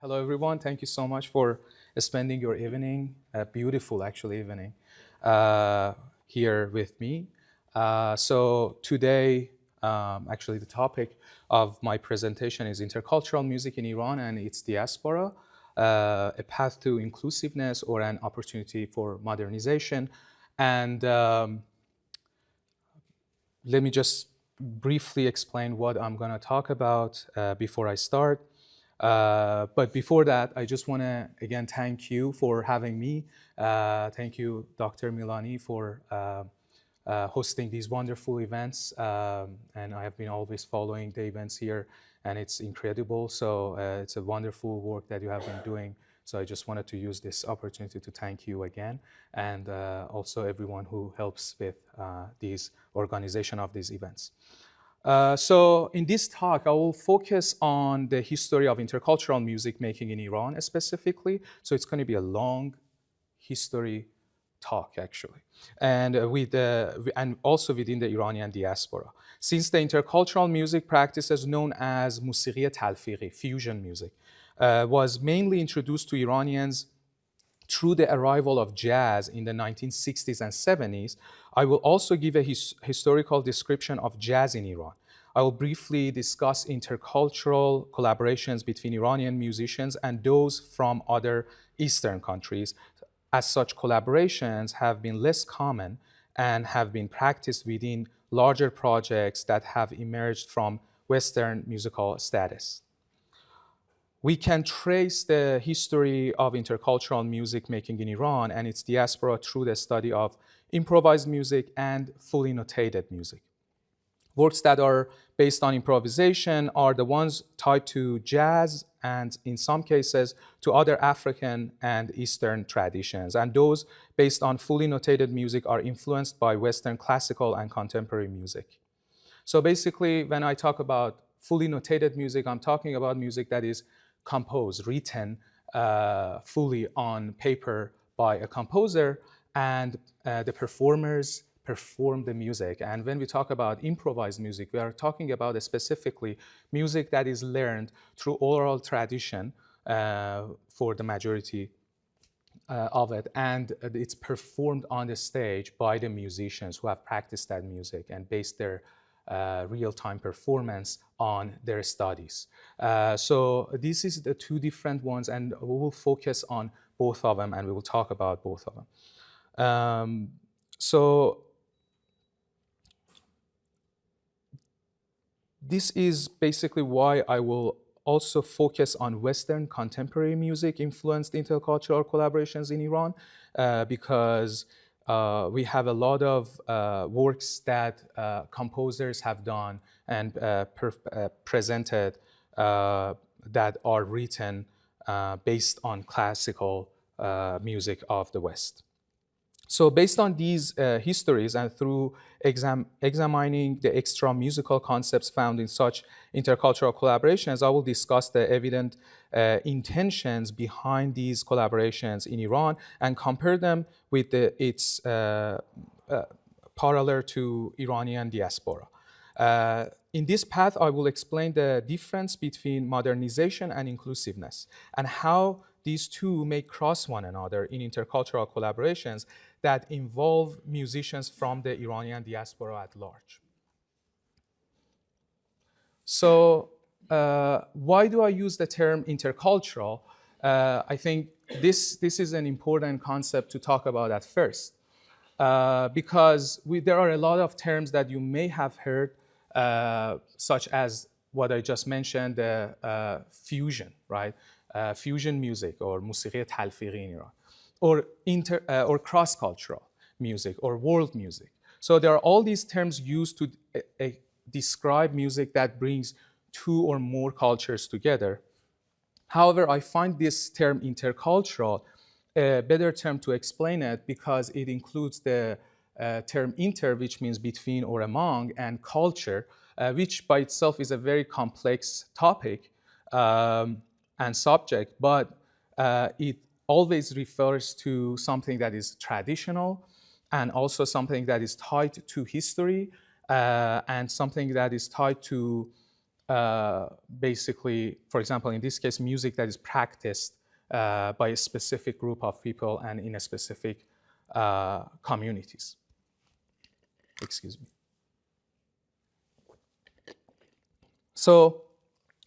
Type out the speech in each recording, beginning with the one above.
Hello, everyone. Thank you so much for spending your evening, a beautiful, actually, evening here with me. So today, actually, the topic of my presentation is intercultural music in Iran and its diaspora, a path to inclusiveness or an opportunity for modernization. And let me just briefly explain what I'm going to talk about before I start. But before that, I just want to again thank you for having me. Thank you, Dr. Milani, for hosting these wonderful events. And I have been always following the events here, and it's incredible. So it's a wonderful work that you have been doing. So I just wanted to use this opportunity to thank you again, and also everyone who helps with these organization of these events. So in this talk, I will focus on the history of intercultural music making in Iran specifically. So it's going to be a long history talk, actually, and and also within the Iranian diaspora. Since the intercultural music practices known as موسیقی تلفیقی, fusion music, was mainly introduced to Iranians through the arrival of jazz in the 1960s and 70s, I will also give a historical description of jazz in Iran. I will briefly discuss intercultural collaborations between Iranian musicians and those from other Eastern countries, as such collaborations have been less common and have been practiced within larger projects that have emerged from Western musical status. We can trace the history of intercultural music making in Iran and its diaspora through the study of improvised music and fully notated music. Works that are based on improvisation are the ones tied to jazz and, in some cases, to other African and Eastern traditions. And those based on fully notated music are influenced by Western classical and contemporary music. So basically, when I talk about fully notated music, I'm talking about music that is composed, written fully on paper by a composer, and the performers perform the music. And when we talk about improvised music, we are talking about specifically music that is learned through oral tradition for the majority of it, and it's performed on the stage by the musicians who have practiced that music and based their real-time performance on their studies. So this is the two different ones, and we will focus on both of them, and we will talk about both of them. So this is basically why I will also focus on Western contemporary music influenced intercultural collaborations in Iran, because we have a lot of works that composers have done and presented that are written based on classical music of the West. So based on these histories and through examining the extra musical concepts found in such intercultural collaborations, I will discuss the evident intentions behind these collaborations in Iran and compare them with its parallel to Iranian diaspora. In this path, I will explain the difference between modernization and inclusiveness and how these two may cross one another in intercultural collaborations that involve musicians from the Iranian diaspora at large. So why do I use the term intercultural? I think this is an important concept to talk about at first, because there are a lot of terms that you may have heard, such as what I just mentioned, the fusion, right? Fusion music or موسیقی تلفیقی in Iran, or cross-cultural music or world music. So there are all these terms used to describe music that brings two or more cultures together. However, I find this term intercultural a better term to explain it because it includes the term inter, which means between or among, and culture, which by itself is a very complex topic and subject, but it always refers to something that is traditional and also something that is tied to history and something that is tied to basically, for example, in this case, music that is practiced by a specific group of people and in a specific communities. Excuse me. So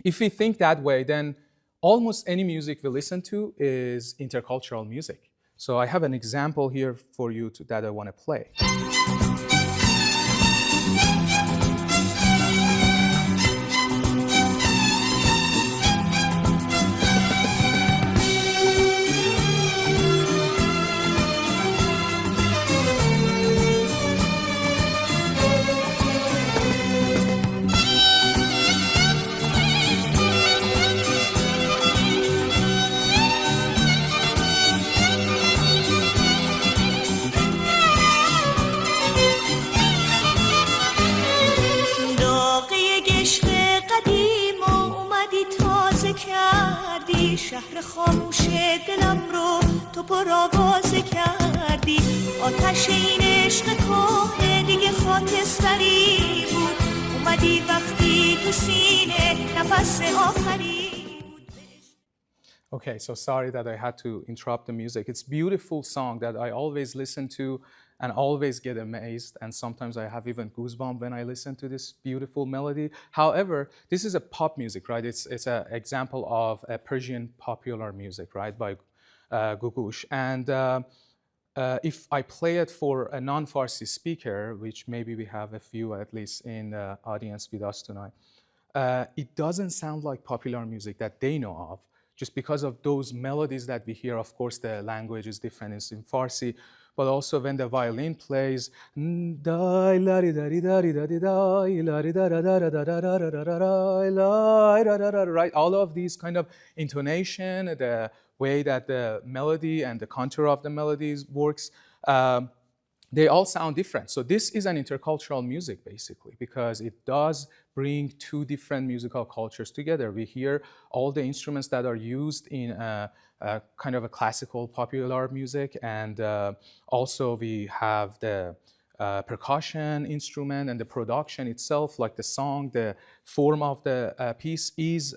if we think that way, then almost any music we listen to is intercultural music. So I have an example here for you that I want to play. شهر خاموش دلم رو تو پرآوازه کردی آتش این عشق کهنه دیگه خاکستری بود اومدی وقتی تو سینه نفس آخری بود. Okay, so sorry that I had to interrupt the music. It's a beautiful song that I always listen to and always get amazed, and sometimes I have even goosebumps when I listen to this beautiful melody. However, this is a pop music, right? It's an example of a Persian popular music, right, by Gugush. And if I play it for a non-Farsi speaker, which maybe we have a few at least in the audience with us tonight, it doesn't sound like popular music that they know of, just because of those melodies that we hear. Of course, the language is different, it's in Farsi, but also when the violin plays, right? All of these kind of intonation, the way that the melody and the contour of the melodies works, they all sound different. So this is an intercultural music, basically, because it does bring two different musical cultures together. We hear all the instruments that are used in kind of a classical popular music, and also we have the percussion instrument and the production itself, like the song, the form of the piece is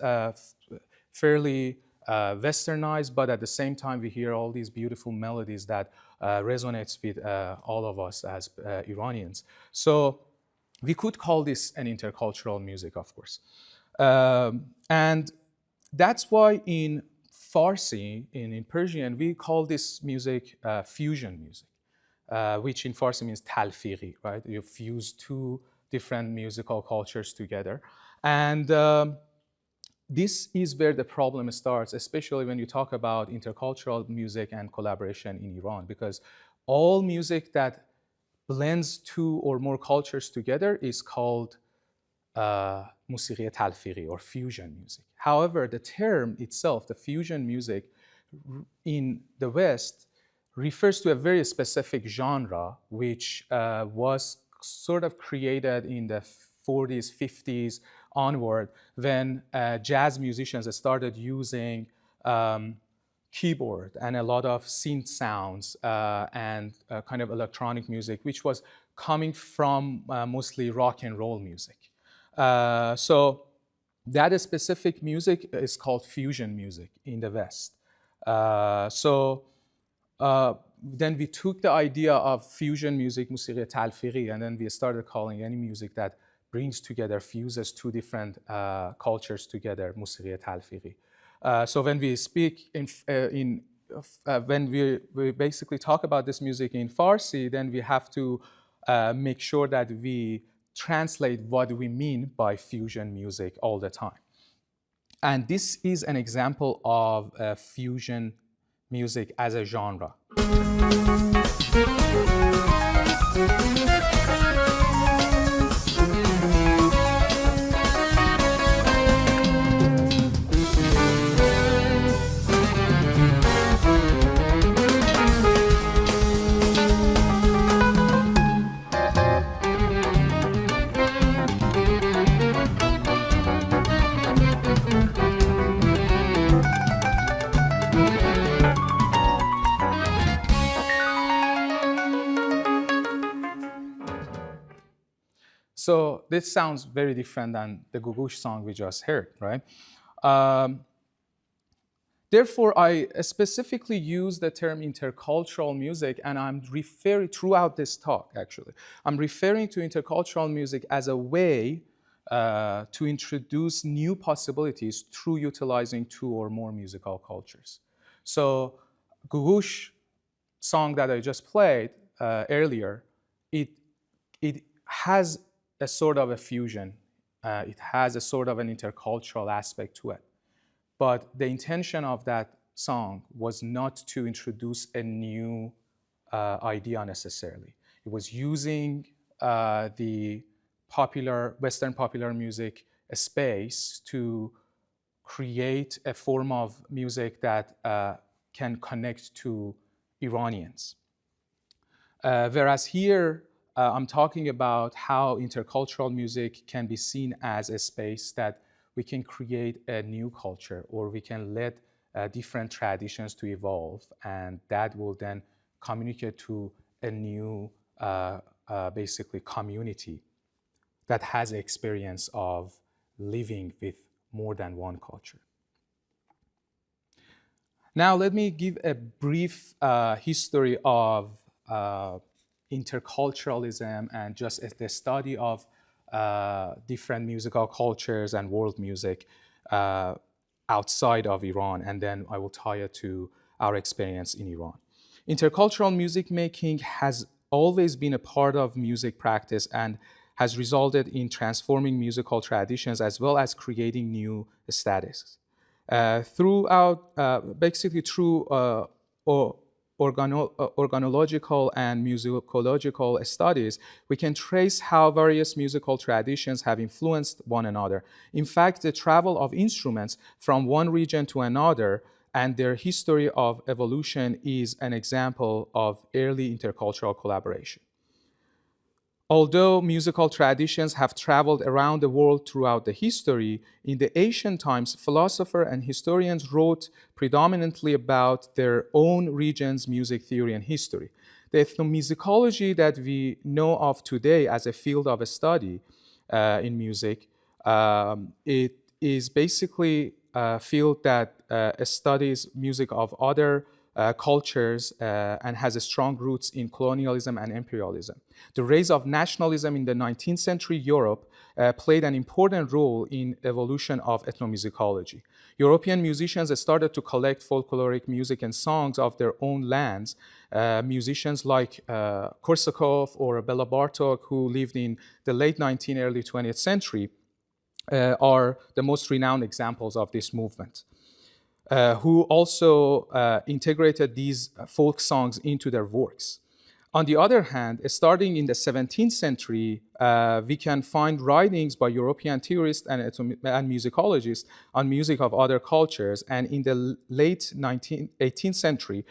fairly westernized, but at the same time we hear all these beautiful melodies that resonates with all of us as Iranians. So we could call this an intercultural music, of course. And that's why in Farsi, in Persian, we call this music fusion music, which in Farsi means talfiqi, right? You fuse two different musical cultures together. And this is where the problem starts, especially when you talk about intercultural music and collaboration in Iran, because all music that blends two or more cultures together is called موسیقی تلفیقی or fusion music. However, the term itself, the fusion music in the West, refers to a very specific genre which was sort of created in the 40s, 50s onward when jazz musicians started using keyboard and a lot of synth sounds and kind of electronic music, which was coming from mostly rock and roll music. So that specific music is called fusion music in the West. Then we took the idea of fusion music, موسیقی تلفیقی, and then we started calling any music that brings together, fuses two different cultures together, موسیقی تلفیقی. So when we speak when we basically talk about this music in Farsi, then we have to make sure that we translate what we mean by fusion music all the time. And this is an example of fusion music as a genre. So this sounds very different than the Gugush song we just heard, right? Um, Therefore, I specifically use the term intercultural music, and I'm referring throughout this talk, actually. I'm referring to intercultural music as a way to introduce new possibilities through utilizing two or more musical cultures. So, Gugush song that I just played earlier, it has a sort of a fusion. It has a sort of an intercultural aspect to it. But the intention of that song was not to introduce a new idea necessarily. It was using the Western popular music space to create a form of music that can connect to Iranians. Whereas here, I'm talking about how intercultural music can be seen as a space that we can create a new culture, or we can let different traditions to evolve, and that will then communicate to a new, basically, community that has experience of living with more than one culture. Now, let me give a brief history of interculturalism and just the study of different musical cultures and world music outside of Iran, and then I will tie it to our experience in Iran. Intercultural music making has always been a part of music practice and has resulted in transforming musical traditions as well as creating new statuses. Basically through organological and musicological studies, we can trace how various musical traditions have influenced one another. In fact, the travel of instruments from one region to another and their history of evolution is an example of early intercultural collaboration. Although musical traditions have traveled around the world throughout the history, in the ancient times, philosophers and historians wrote predominantly about their own region's music theory and history. The ethnomusicology that we know of today as a field of study in music, it is basically a field that studies music of other cultures and has strong roots in colonialism and imperialism. The rise of nationalism in the 19th century Europe played an important role in evolution of ethnomusicology. European musicians started to collect folkloric music and songs of their own lands. Musicians like Korsakov or Bela Bartok, who lived in the late 19th, early 20th century, are the most renowned examples of this movement. Who also integrated these folk songs into their works. On the other hand, starting in the 17th century, we can find writings by European theorists and musicologists on music of other cultures. And in the late 18th century,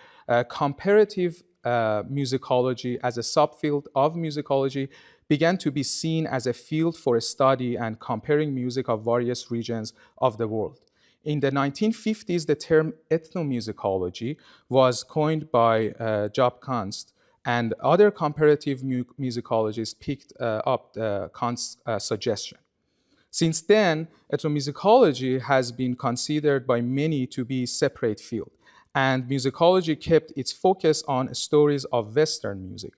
comparative musicology as a subfield of musicology began to be seen as a field for study and comparing music of various regions of the world. In the 1950s, the term ethnomusicology was coined by Job Kunst, and other comparative musicologists picked up Kunst's suggestion. Since then, ethnomusicology has been considered by many to be a separate field, and musicology kept its focus on stories of Western music.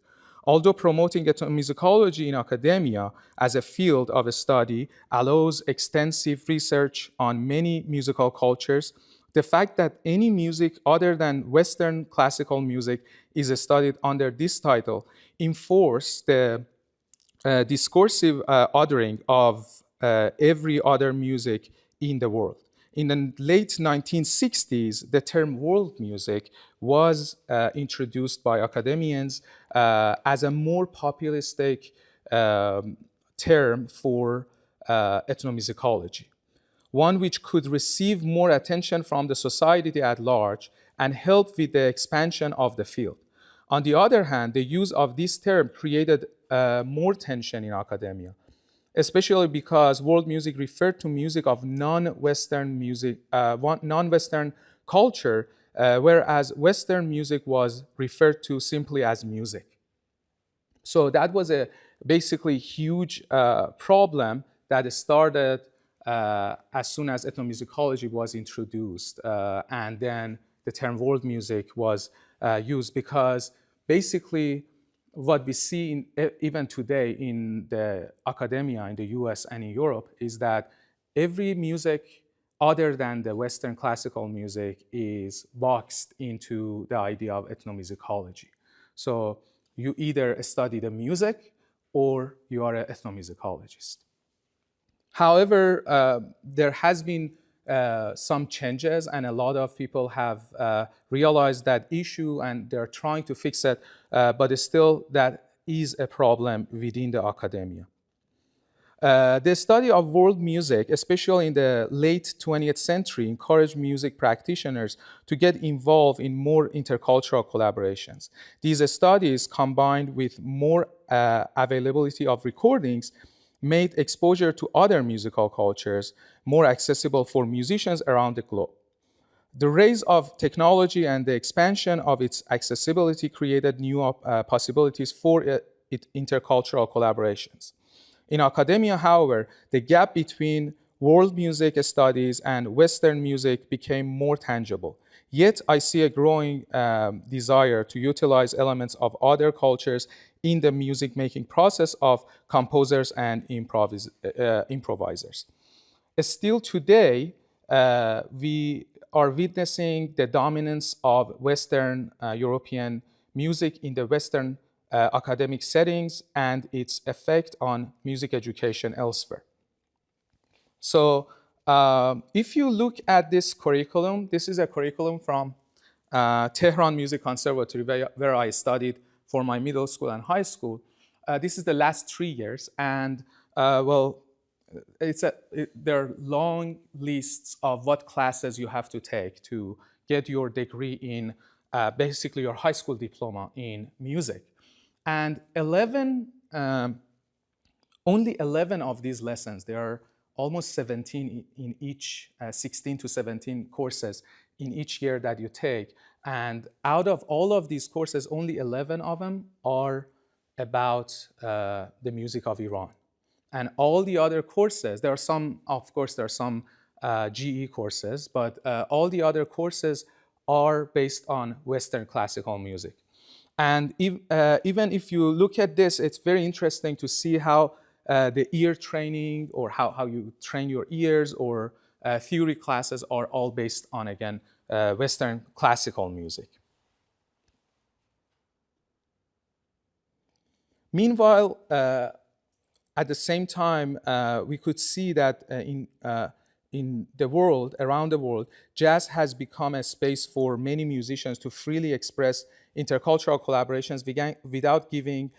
Although promoting ethnomusicology in academia as a field of study allows extensive research on many musical cultures, the fact that any music other than Western classical music is studied under this title enforces the discursive othering of every other music in the world. In the late 1960s, the term world music was introduced by academians as a more populistic term for ethnomusicology, one which could receive more attention from the society at large and help with the expansion of the field. On the other hand, the use of this term created more tension in academia, especially because world music referred to music of non-Western culture, whereas Western music was referred to simply as music. So that was a basically huge problem that started as soon as ethnomusicology was introduced, and then the term world music was used, because basically what we see even today in the academia in the US and in Europe is that every music other than the Western classical music is boxed into the idea of ethnomusicology. So you either study the music or you are an ethnomusicologist. However, there has been some changes, and a lot of people have realized that issue and they're trying to fix it, but still that is a problem within the academia. The study of world music, especially in the late 20th century, encouraged music practitioners to get involved in more intercultural collaborations. These studies, combined with more availability of recordings, made exposure to other musical cultures more accessible for musicians around the globe. The rise of technology and the expansion of its accessibility created new possibilities for intercultural collaborations. In academia, however, the gap between world music studies and Western music became more tangible. Yet I see a growing desire to utilize elements of other cultures in the music-making process of composers and improvisers. Still today, we are witnessing the dominance of Western European music in the Western academic settings and its effect on music education elsewhere. So if you look at this curriculum, this is a curriculum from Tehran Music Conservatory, where I studied for my middle school and high school. This is the last 3 years, and well, there are long lists of what classes you have to take to get your degree in basically your high school diploma in music. And only 11 of these lessons, there are almost 17 in each, 16 to 17 courses in each year that you take. And out of all of these courses, only 11 of them are about the music of Iran. And all the other courses, there are some, of course, there are some GE courses, but all the other courses are based on Western classical music. And even if you look at this, it's very interesting to see how the ear training, or how you train your ears, or theory classes are all based on, again, Western classical music. Meanwhile, at the same time, we could see that in the world, around the world, jazz has become a space for many musicians to freely express intercultural collaborations without giving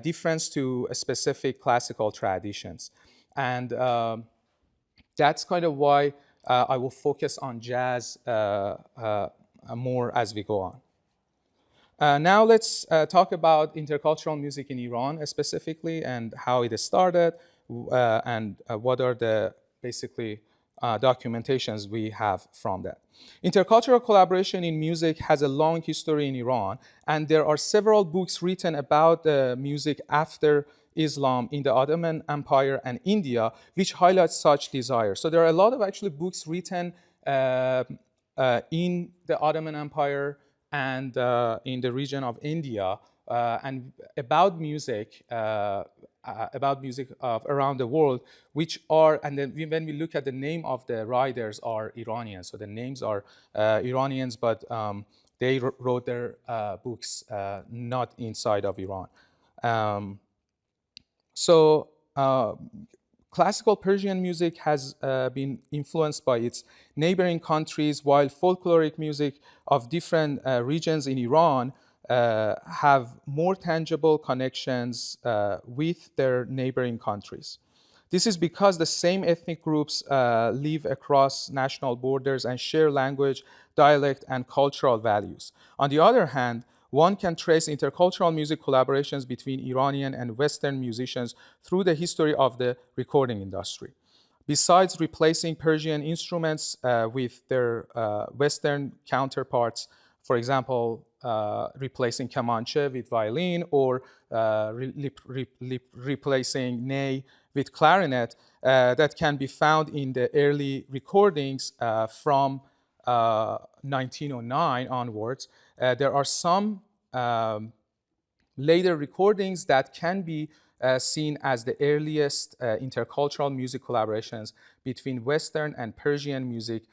difference to specific classical traditions. And that's kind of why I will focus on jazz more as we go on. Now let's talk about intercultural music in Iran specifically, and how it started, and what are the basically documentations we have from that. Intercultural collaboration in music has a long history in Iran, and there are several books written about the music after Islam in the Ottoman Empire and India, which highlight such desire. So there are a lot of actually books written in the Ottoman Empire and in the region of India, and about music around the world, which are, and then when we look at the name of the writers, are Iranian. So the names are Iranians, but they wrote their books not inside of Iran. Classical Persian music has been influenced by its neighboring countries, while folkloric music of different regions in Iran have more tangible connections with their neighboring countries. This is because the same ethnic groups live across national borders and share language, dialect, and cultural values. On the other hand, one can trace intercultural music collaborations between Iranian and Western musicians through the history of the recording industry. Besides replacing Persian instruments with their Western counterparts, for example, replacing Comanche with violin, or replacing ney with clarinet, that can be found in the early recordings from 1909 onwards. There are some later recordings that can be seen as the earliest intercultural music collaborations between Western and Persian music,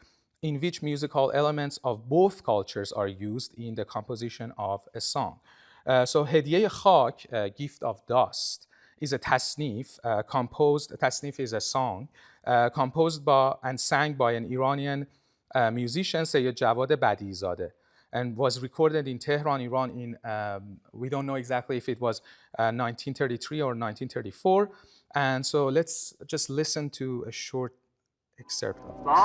in which musical elements of both cultures are used in the composition of a song. So Hediye Khak, Gift of Dust, is a tasnif tasnif is a song composed by and sang by an Iranian musician, Sayyid Jawad Badizadeh, and was recorded in Tehran, Iran in, we don't know exactly if it was 1933 or 1934. And so let's just listen to a short excerpt of this.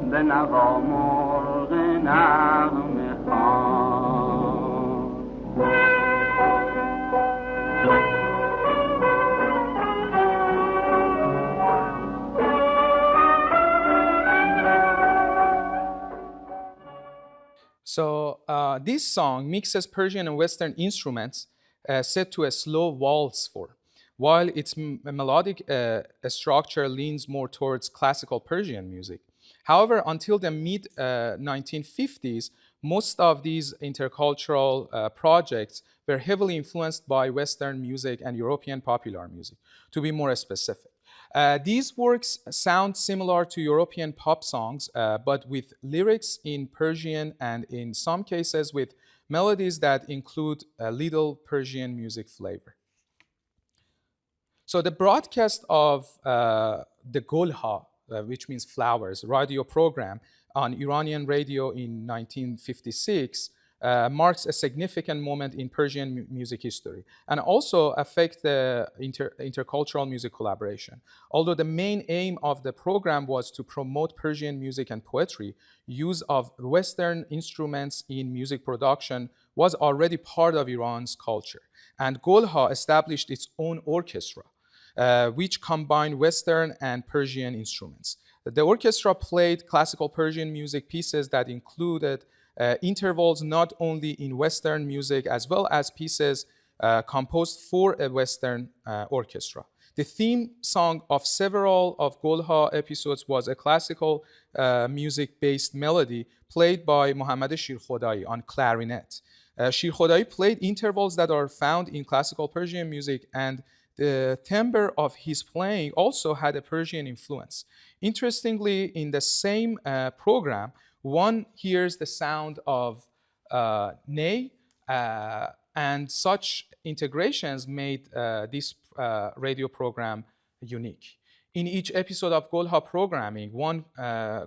به نوا مرغ نغمه خوان So this song mixes Persian and Western instruments set to a slow waltz form, while its melodic structure leans more towards classical Persian music. However, until the mid-1950s, most of these intercultural projects were heavily influenced by Western music and European popular music, to be more specific. These works sound similar to European pop songs, but with lyrics in Persian and in some cases with melodies that include a little Persian music flavor. So the broadcast of the Golha, which means flowers, radio program on Iranian radio in 1956 marks a significant moment in Persian music history and also affect the intercultural music collaboration. Although the main aim of the program was to promote Persian music and poetry, use of Western instruments in music production was already part of Iran's culture. And Golha established its own orchestra, which combined Western and Persian instruments. The orchestra played classical Persian music pieces that included intervals not only in Western music as well as pieces composed for a Western orchestra. The theme song of several of Golha episodes was a classical music-based melody played by Mohammad Shirkhodai on clarinet. Shirkhodai played intervals that are found in classical Persian music, and the timbre of his playing also had a Persian influence. Interestingly, in the same program, one hears the sound of ney, and such integrations made this radio program unique. In each episode of Golha programming, one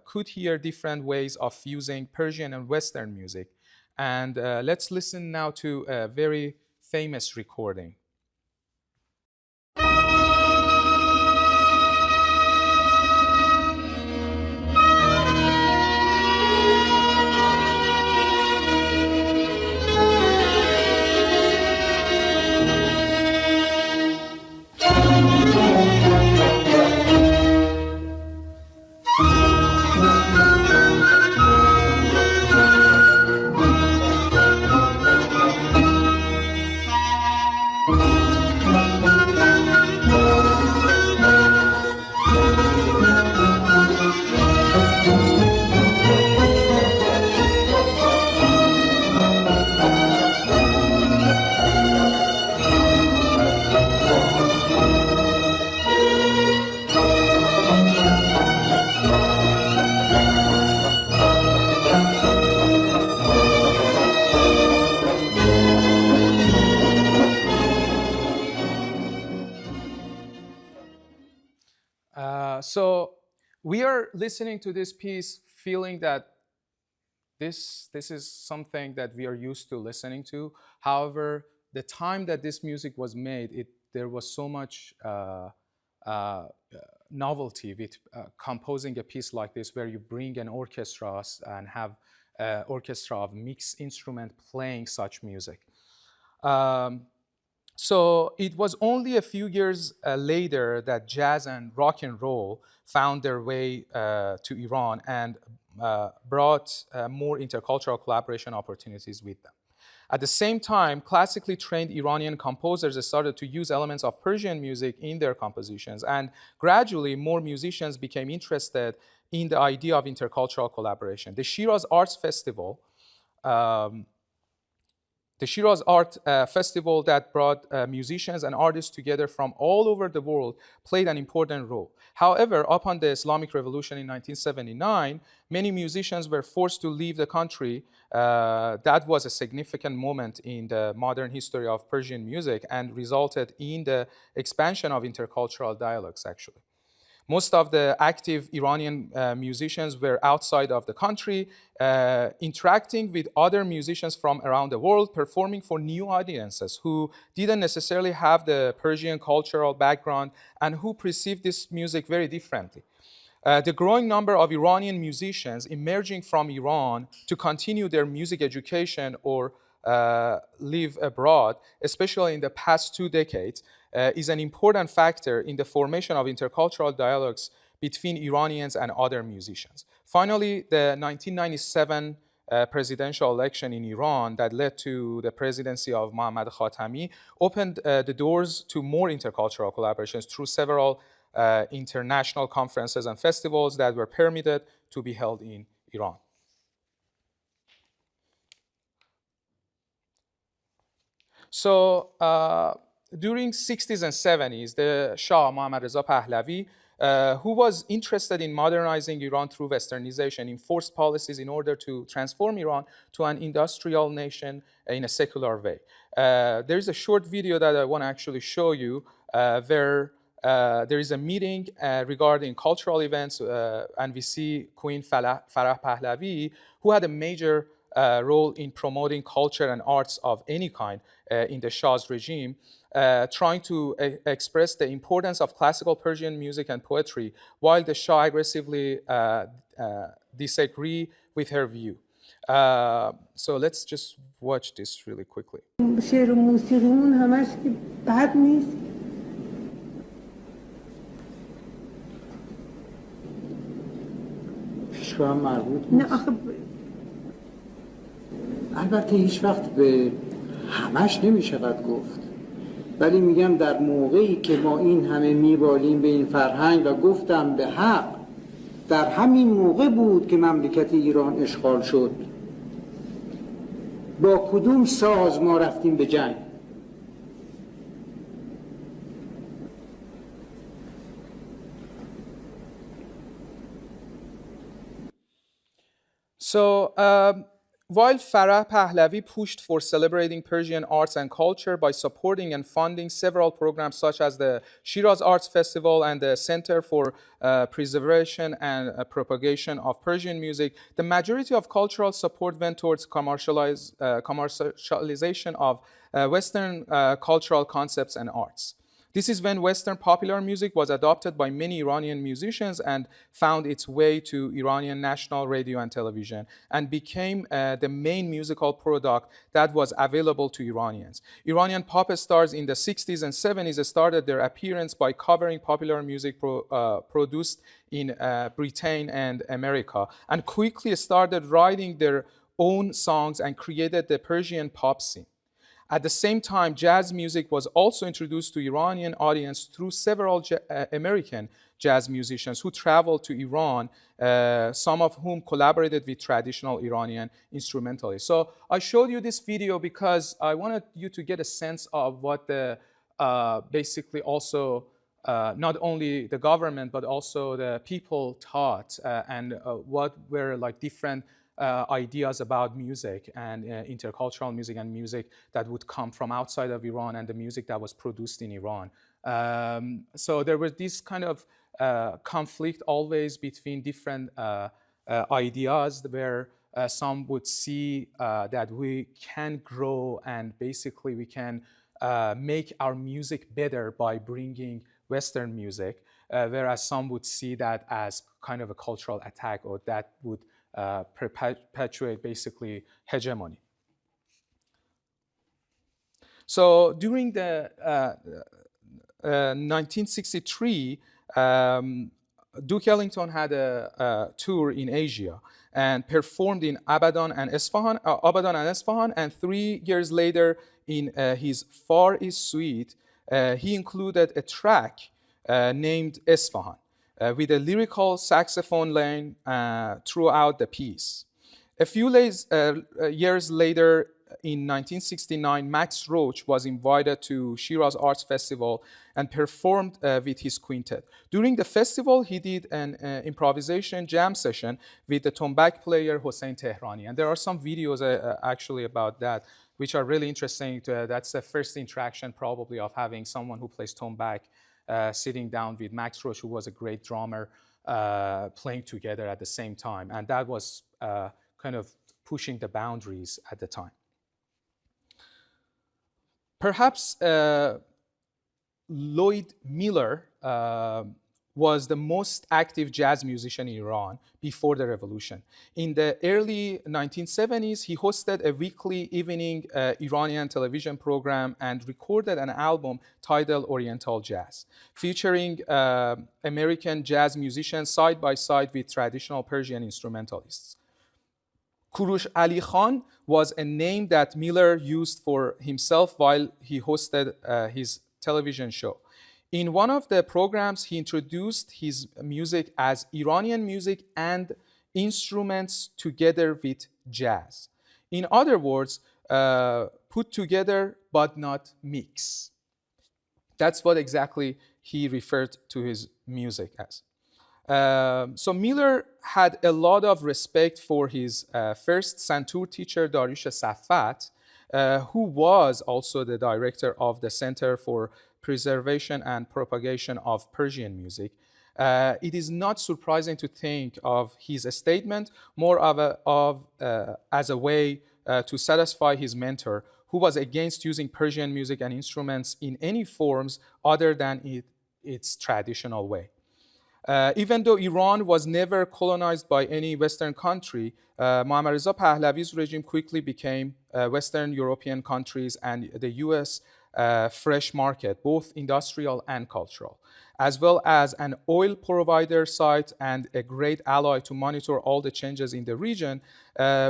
could hear different ways of fusing Persian and Western music. And let's listen now to a very famous recording. So we are listening to this piece feeling that this is something that we are used to listening to. However, the time that this music was made, there was so much novelty with composing a piece like this, where you bring an orchestra and have an orchestra of mixed instrument playing such music. So it was only a few years later that jazz and rock and roll found their way to Iran and brought more intercultural collaboration opportunities with them. At the same time, classically trained Iranian composers started to use elements of Persian music in their compositions, and gradually more musicians became interested in the idea of intercultural collaboration. The Shiraz Arts Festival, festival that brought musicians and artists together from all over the world, played an important role. However, upon the Islamic Revolution in 1979, many musicians were forced to leave the country. That was a significant moment in the modern history of Persian music and resulted in the expansion of intercultural dialogues, actually. Most of the active Iranian musicians were outside of the country, interacting with other musicians from around the world, performing for new audiences who didn't necessarily have the Persian cultural background and who perceived this music very differently. The growing number of Iranian musicians emerging from Iran to continue their music education or live abroad, especially in the past 2 decades, is an important factor in the formation of intercultural dialogues between Iranians and other musicians. Finally, the 1997 presidential election in Iran that led to the presidency of Mohammad Khatami opened the doors to more intercultural collaborations through several international conferences and festivals that were permitted to be held in Iran. So during 60s and 70s, the Shah, Mohammad Reza Pahlavi, who was interested in modernizing Iran through westernization, enforced policies in order to transform Iran to an industrial nation in a secular way. There's a short video that I want to actually show you where there is a meeting regarding cultural events, and we see Queen Farah Pahlavi, who had a major role in promoting culture and arts of any kind in the Shah's regime, trying to express the importance of classical Persian music and poetry, while the Shah aggressively disagree with her view. So let's just watch this really quickly. شعر و موسیقیمون همش که بد نیست. پیشوا هم مربوط نیست. نه آخه البته هیچ وقت به همش نمیشه گفت، ولی میگم در موقعی که ما این همه میبالیم به این فرهنگ و گفتم به حق در همین موقع بود که مملکت ایران اشغال شد. با کدوم ساز ما رفتیم به جنگ؟ So while Farah Pahlavi pushed for celebrating Persian arts and culture by supporting and funding several programs such as the Shiraz Arts Festival and the Center for Preservation and Propagation of Persian Music, the majority of cultural support went towards commercialization of Western cultural concepts and arts. This is when Western popular music was adopted by many Iranian musicians and found its way to Iranian national radio and television and became the main musical product that was available to Iranians. Iranian pop stars in the 60s and 70s started their appearance by covering popular music produced in Britain and America, and quickly started writing their own songs and created the Persian pop scene. At the same time, jazz music was also introduced to Iranian audience through several American jazz musicians who traveled to Iran, some of whom collaborated with traditional Iranian instrumentalists. So I showed you this video because I wanted you to get a sense of what the basically also not only the government but also the people taught and what were like different ideas about music and intercultural music and music that would come from outside of Iran and the music that was produced in Iran. So there was this kind of conflict always between different ideas where some would see that we can grow and basically we can make our music better by bringing Western music. whereas some would see that as kind of a cultural attack, or that would perpetuate basically hegemony. So during the 1963, Duke Ellington had a tour in Asia and performed in Abadan and Isfahan, and 3 years later in his Far East suite, he included a track named Isfahan with a lyrical saxophone line throughout the piece. A few years later, in 1969, Max Roach was invited to Shiraz Arts Festival and performed with his quintet. During the festival, he did an improvisation jam session with the tombak player Hossein Tehrani. And there are some videos actually about that, which are really interesting. That's the first interaction probably of having someone who plays tombak sitting down with Max Roach, who was a great drummer, playing together at the same time. And that was kind of pushing the boundaries at the time. Perhaps Lloyd Miller was the most active jazz musician in Iran before the revolution. In the early 1970s, he hosted a weekly evening Iranian television program and recorded an album titled Oriental Jazz, featuring American jazz musicians side by side with traditional Persian instrumentalists. Kurush Ali Khan was a name that Miller used for himself while he hosted his television show. In one of the programs, he introduced his music as Iranian music and instruments together with jazz. In other words, put together but not mix. That's what exactly he referred to his music as. So Miller had a lot of respect for his first santur teacher, Dariush Safat, who was also the director of the Center for Preservation and Propagation of Persian Music. It is not surprising to think of his statement more as a way to satisfy his mentor, who was against using Persian music and instruments in any forms other than its traditional way. Even though Iran was never colonized by any Western country, Mohammad Reza Pahlavi's regime quickly became Western European countries and the US fresh market, both industrial and cultural, as well as an oil provider site and a great ally to monitor all the changes in the region,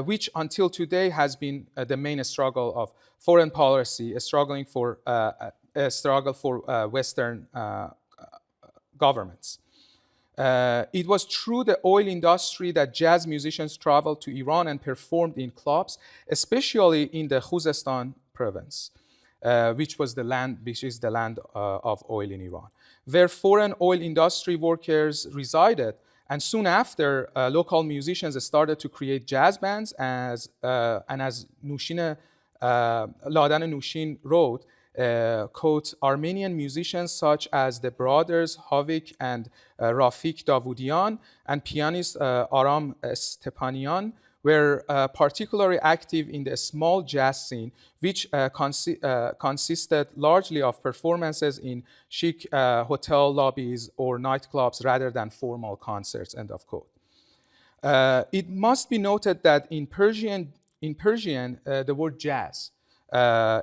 which until today has been the main struggle of foreign policy, a struggle for Western governments. It was through the oil industry that jazz musicians traveled to Iran and performed in clubs, especially in the Khuzestan province, which is the land of oil in Iran, where foreign oil industry workers resided. And soon after, local musicians started to create jazz bands, as Ladan Nushin wrote, quote, Armenian musicians such as the brothers Havik and Rafik Davudian and pianist Aram Stepanian were particularly active in the small jazz scene, which consisted largely of performances in chic hotel lobbies or nightclubs rather than formal concerts, end of quote. It must be noted that in Persian, the word jazz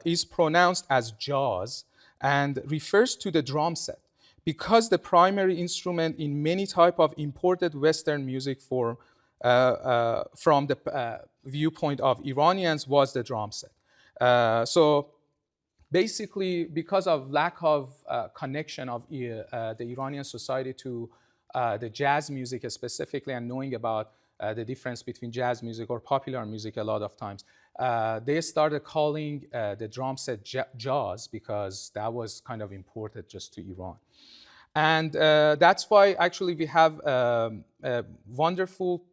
is pronounced as jaz and refers to the drum set, because the primary instrument in many type of imported Western music form from the viewpoint of Iranians was the drum set. So basically, because of lack of connection of the Iranian society to the jazz music specifically, and knowing about the difference between jazz music or popular music a lot of times, they started calling the drum set jazz, because that was kind of imported just to Iran. And that's why actually we have a wonderful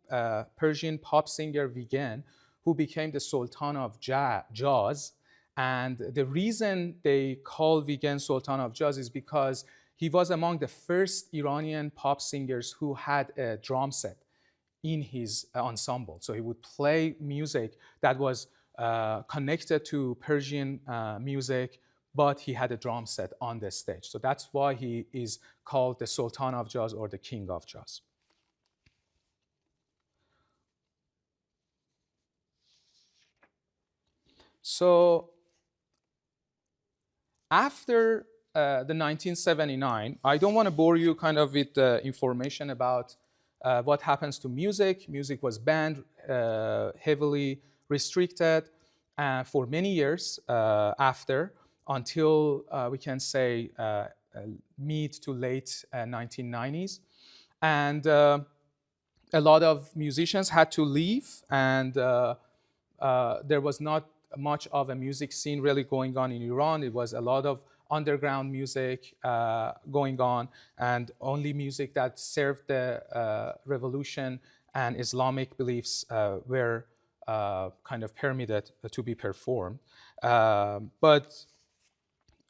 Persian pop singer, Vigen, who became the Sultan of Jazz. And the reason they call Vigen Sultan of Jazz is because he was among the first Iranian pop singers who had a drum set in his ensemble. So he would play music that was connected to Persian music, but he had a drum set on the stage. So that's why he is called the Sultan of Jazz or the King of Jazz. So after the 1979, I don't want to bore you kind of with information about what happens to music. Music was banned, heavily restricted for many years after, until we can say mid to late 1990s. And a lot of musicians had to leave, and there was not much of a music scene really going on in Iran. It was a lot of underground music going on, and only music that served the revolution and Islamic beliefs were kind of permitted to be performed. But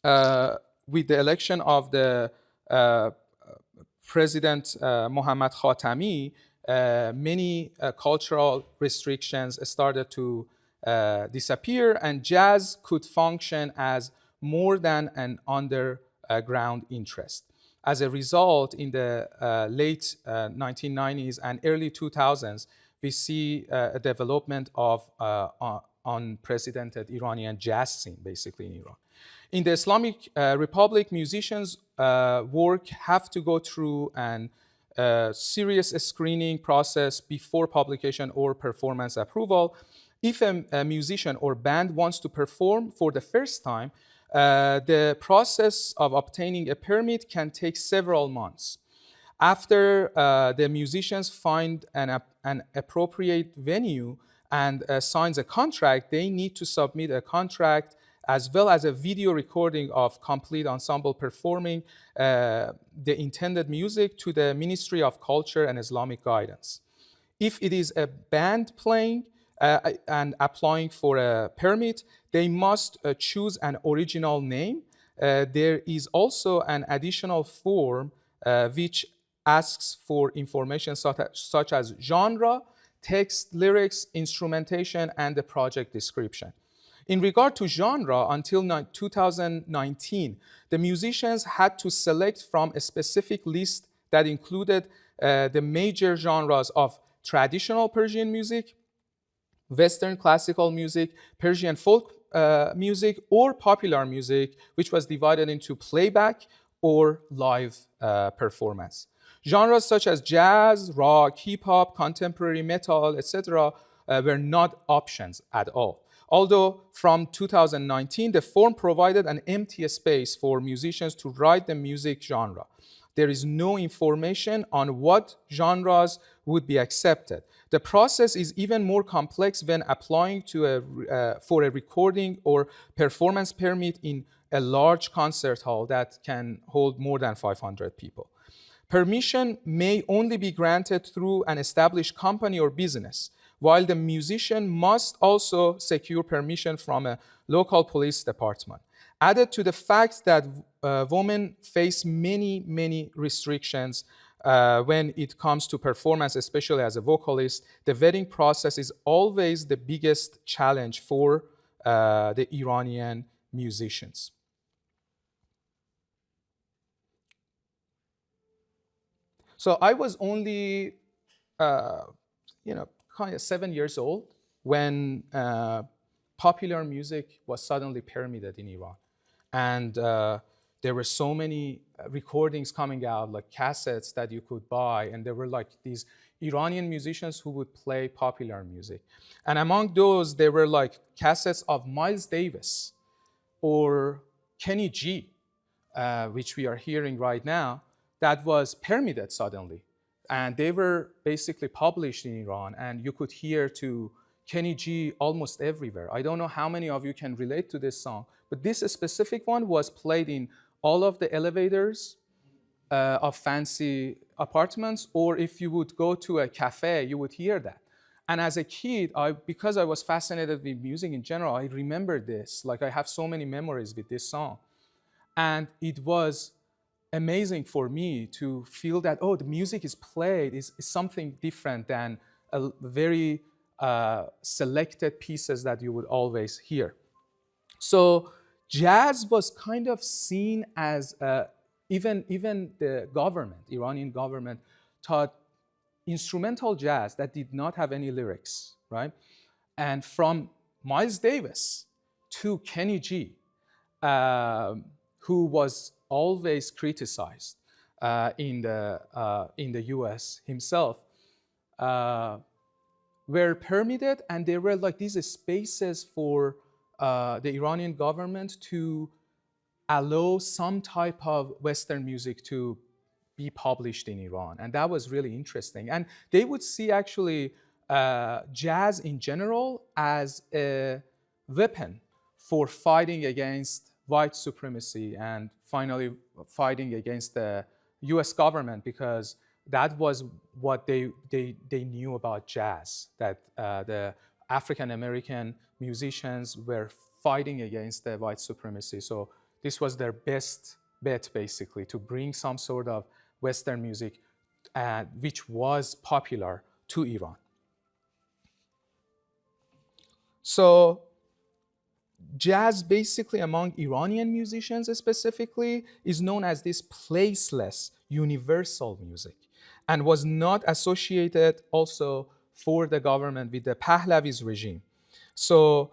with the election of the President Mohammad Khatami, many cultural restrictions started to disappear, and jazz could function as more than an underground interest. As a result, in the late 1990s and early 2000s, we see a development of unprecedented Iranian jazz scene, basically in Iran. In the Islamic Republic, musicians' work have to go through an serious screening process before publication or performance approval. If a musician or band wants to perform for the first time, the process of obtaining a permit can take several months. After the musicians find an appropriate venue and signs a contract, they need to submit a contract as well as a video recording of complete ensemble performing the intended music to the Ministry of Culture and Islamic Guidance. If it is a band playing and applying for a permit, they must choose an original name. There is also an additional form which asks for information such as genre, text, lyrics, instrumentation, and the project description. In regard to genre, until 2019, the musicians had to select from a specific list that included the major genres of traditional Persian music, Western classical music, Persian folk music, or popular music, which was divided into playback or live performance. Genres such as jazz, rock, hip-hop, contemporary metal, etc. Were not options at all. Although from 2019, the form provided an empty space for musicians to write the music genre. There is no information on what genres would be accepted. The process is even more complex when applying for a recording or performance permit in a large concert hall that can hold more than 500 people. Permission may only be granted through an established company or business, while the musician must also secure permission from a local police department. Added to the fact that women face many restrictions when it comes to performance, especially as a vocalist, the vetting process is always the biggest challenge for the Iranian musicians. So I was only, kind of 7 years old when popular music was suddenly permitted in Iran. And there were so many recordings coming out, like cassettes that you could buy. And there were like these Iranian musicians who would play popular music. And among those, there were like cassettes of Miles Davis or Kenny G, which we are hearing right now, that was permitted suddenly. And they were basically published in Iran, and you could hear to Kenny G almost everywhere. I don't know how many of you can relate to this song, but this specific one was played in all of the elevators of fancy apartments, or if you would go to a cafe, you would hear that. And as a kid, because I was fascinated with music in general, I remember this. Like, I have so many memories with this song. And it was amazing for me to feel that, oh, the music is played is something different than a very selected pieces that you would always hear. So jazz was kind of seen as, even the government, Iranian government, taught instrumental jazz that did not have any lyrics, right? And from Miles Davis to Kenny G, who was always criticized in the U.S. himself, were permitted, and there were like these spaces for the Iranian government to allow some type of Western music to be published in Iran. And that was really interesting. And they would see actually jazz in general as a weapon for fighting against white supremacy and finally fighting against the US government, because that was what they knew about jazz, that the African American musicians were fighting against the white supremacy. So this was their best bet, basically, to bring some sort of Western music which was popular to Iran. So jazz, basically among Iranian musicians specifically, is known as this placeless universal music, and was not associated also for the government with the Pahlavi's regime. So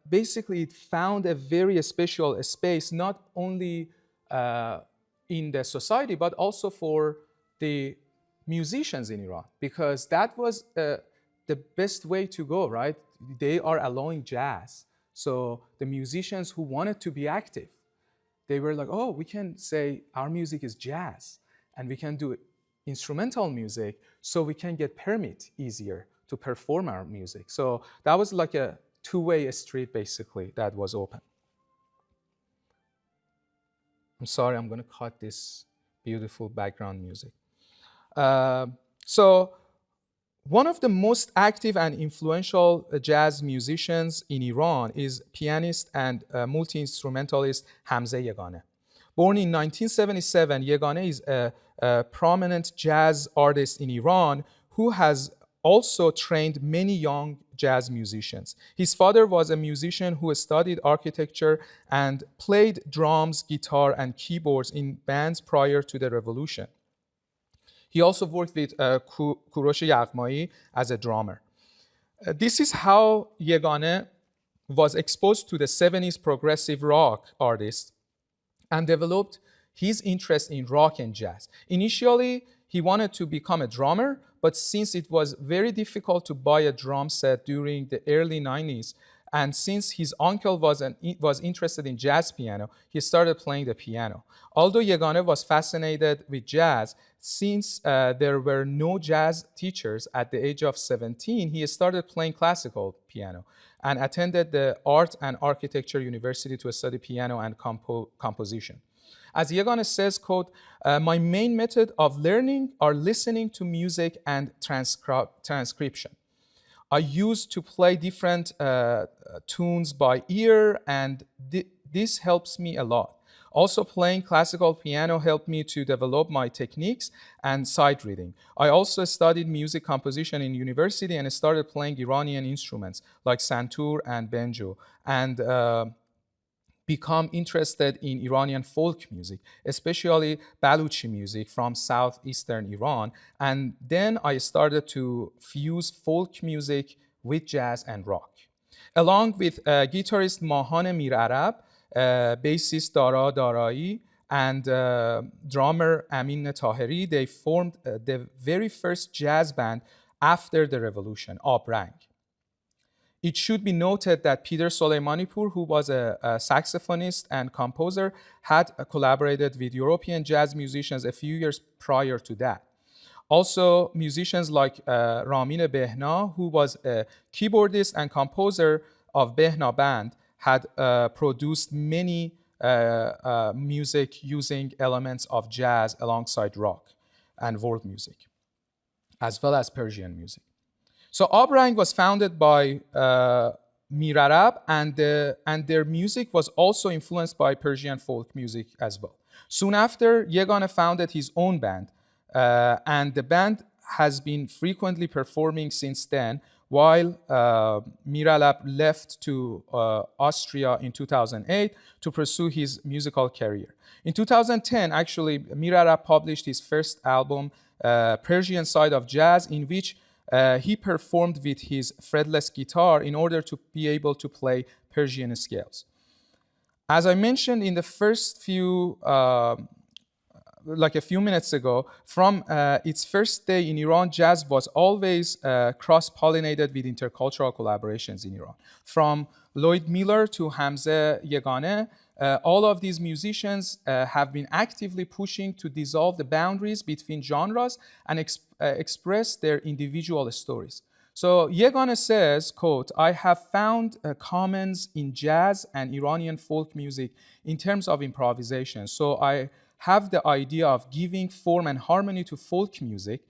basically it found a very special space, not only in the society, but also for the musicians in Iran, because that was the best way to go, right? They are allowing jazz. So the musicians who wanted to be active, they were like, oh, we can say our music is jazz, and we can do instrumental music, so we can get permit easier to perform our music. So that was like a two-way street, basically, that was open. I'm sorry, I'm going to cut this beautiful background music. So one of the most active and influential jazz musicians in Iran is pianist and multi-instrumentalist Hamza Yeganeh. Born in 1977, Yeganeh is a prominent jazz artist in Iran who has also trained many young jazz musicians. His father was a musician who studied architecture and played drums, guitar, and keyboards in bands prior to the revolution. He also worked with Kurosh Yaghmai as a drummer. This is how Yeganeh was exposed to the 70s progressive rock artists and developed his interest in rock and jazz. Initially, he wanted to become a drummer, but since it was very difficult to buy a drum set during the early 90s, and since his uncle was interested in jazz piano, he started playing the piano. Although Yeganeh was fascinated with jazz, since there were no jazz teachers at the age of 17, he started playing classical piano and attended the Art and Architecture University to study piano and composition. As Yeganeh says, quote, my main method of learning are listening to music and transcription. I used to play different tunes by ear, and this helps me a lot. Also, playing classical piano helped me to develop my techniques and sight reading. I also studied music composition in university and started playing Iranian instruments like santur and banjo, and become interested in Iranian folk music, especially Baluchi music from southeastern Iran. And then I started to fuse folk music with jazz and rock. Along with guitarist Mahan Mir Arab, bassist Dara Darai, and drummer Amin Taheri, they formed the very first jazz band after the revolution, Abrang. It should be noted that Peter Soleimanipour, who was a saxophonist and composer, had collaborated with European jazz musicians a few years prior to that. Also, musicians like Ramin Behna, who was a keyboardist and composer of Behna Band, had produced many music using elements of jazz alongside rock and world music, as well as Persian music. So Abrang was founded by Mir Arab, and their music was also influenced by Persian folk music as well. Soon after, Yeganeh founded his own band, and the band has been frequently performing since then while Miralab left to Austria in 2008 to pursue his musical career. In 2010, actually, Miralab published his first album, Persian Side of Jazz, in which he performed with his fretless guitar in order to be able to play Persian scales. As I mentioned in the first few, like a few minutes ago, from its first day in Iran, jazz was always cross-pollinated with intercultural collaborations in Iran. From Lloyd Miller to Hamza Yegane, all of these musicians have been actively pushing to dissolve the boundaries between genres and express their individual stories. So Yegane says, quote, "I have found commons in jazz and Iranian folk music in terms of improvisation. So I have the idea of giving form and harmony to folk music,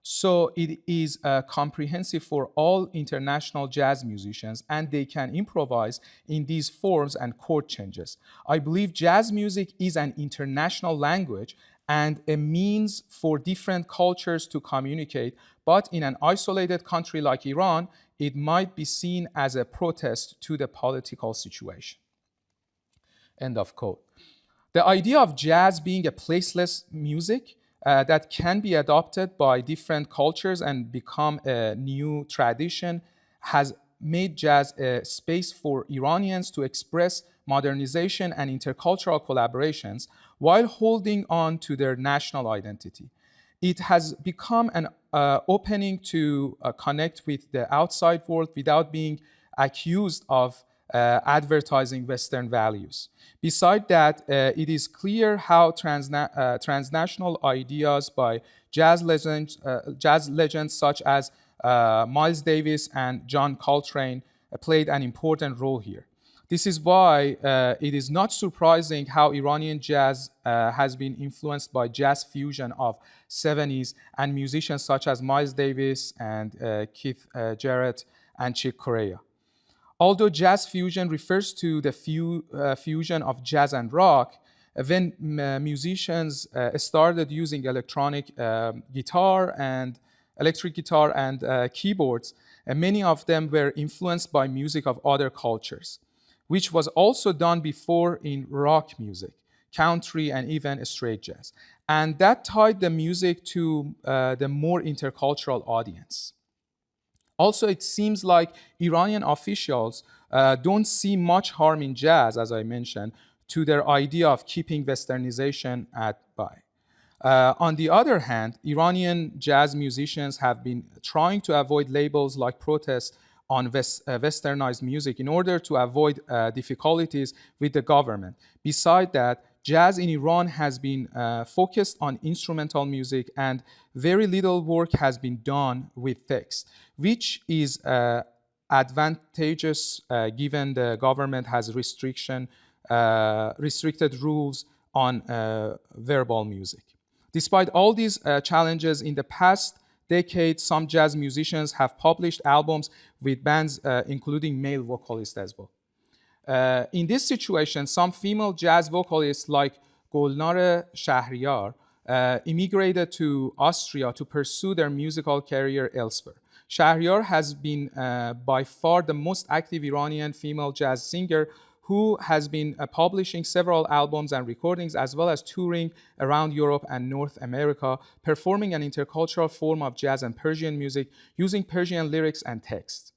so it is comprehensive for all international jazz musicians, and they can improvise in these forms and chord changes. I believe jazz music is an international language and a means for different cultures to communicate, but in an isolated country like Iran, it might be seen as a protest to the political situation." End of quote. The idea of jazz being a placeless music that can be adopted by different cultures and become a new tradition has made jazz a space for Iranians to express modernization and intercultural collaborations while holding on to their national identity. It has become an opening to connect with the outside world without being accused of advertising Western values. Besides that, it is clear how transnational ideas by jazz legends such as Miles Davis and John Coltrane played an important role here. This is why it is not surprising how Iranian jazz has been influenced by jazz fusion of 70s and musicians such as Miles Davis and Keith Jarrett and Chick Corea. Although jazz fusion refers to the fusion of jazz and rock, when musicians started using electric guitar and keyboards, many of them were influenced by music of other cultures, which was also done before in rock music, country, and even straight jazz. And that tied the music to the more intercultural audience. Also, it seems like Iranian officials don't see much harm in jazz, as I mentioned, to their idea of keeping westernization at bay. On the other hand, Iranian jazz musicians have been trying to avoid labels like protest on westernized music in order to avoid difficulties with the government. Besides that, jazz in Iran has been focused on instrumental music, and very little work has been done with text, which is advantageous given the government has restricted rules on verbal music. Despite all these challenges, in the past decade, some jazz musicians have published albums with bands including male vocalists as well. In this situation, some female jazz vocalists like Golnar Shahriyar immigrated to Austria to pursue their musical career elsewhere. Shahriyar has been by far the most active Iranian female jazz singer who has been publishing several albums and recordings, as well as touring around Europe and North America, performing an intercultural form of jazz and Persian music using Persian lyrics and text.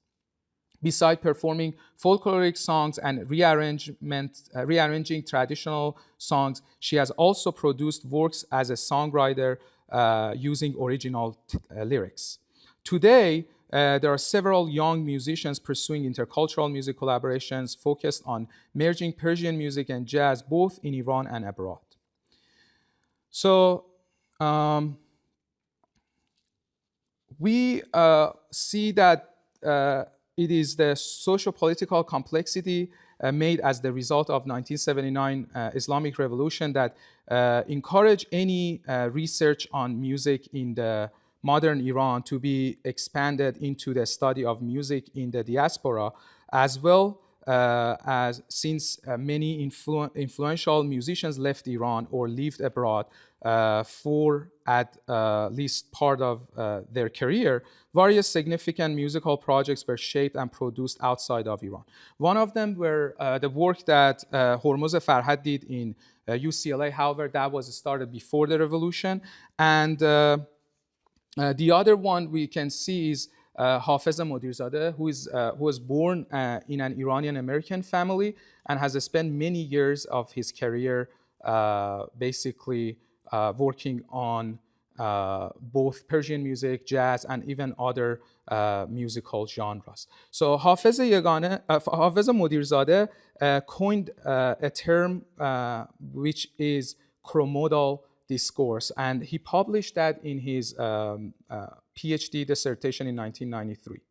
Besides performing folkloric songs and rearranging traditional songs, she has also produced works as a songwriter using original lyrics. Today, there are several young musicians pursuing intercultural music collaborations focused on merging Persian music and jazz both in Iran and abroad. So we see that it is the socio-political complexity made as the result of 1979 Islamic Revolution that encourage any research on music in the modern Iran to be expanded into the study of music in the diaspora, as well as since many influential musicians left Iran or lived abroad for at least part of their career, various significant musical projects were shaped and produced outside of Iran. One of them were the work that Hormoz Farhad did in UCLA. However, that was started before the revolution. And the other one we can see is Hafez Modirzadeh, who was born in an Iranian American family and has spent many years of his career basically working on both Persian music, jazz, and even other musical genres. So Hafez Modirzadeh coined a term which is chromodal discourse, and he published that in his PhD dissertation in 1993.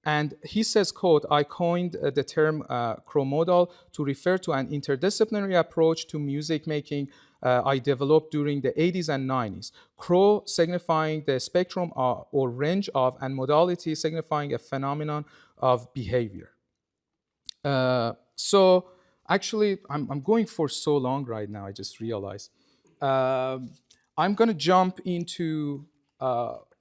And he says, quote, "I coined the term chromodal to refer to an interdisciplinary approach to music making I developed during the 80s and 90s. Chro signifying the spectrum or range of, and modality signifying a phenomenon of behavior." So actually, I'm going for so long right now, I just realized. I'm going to jump into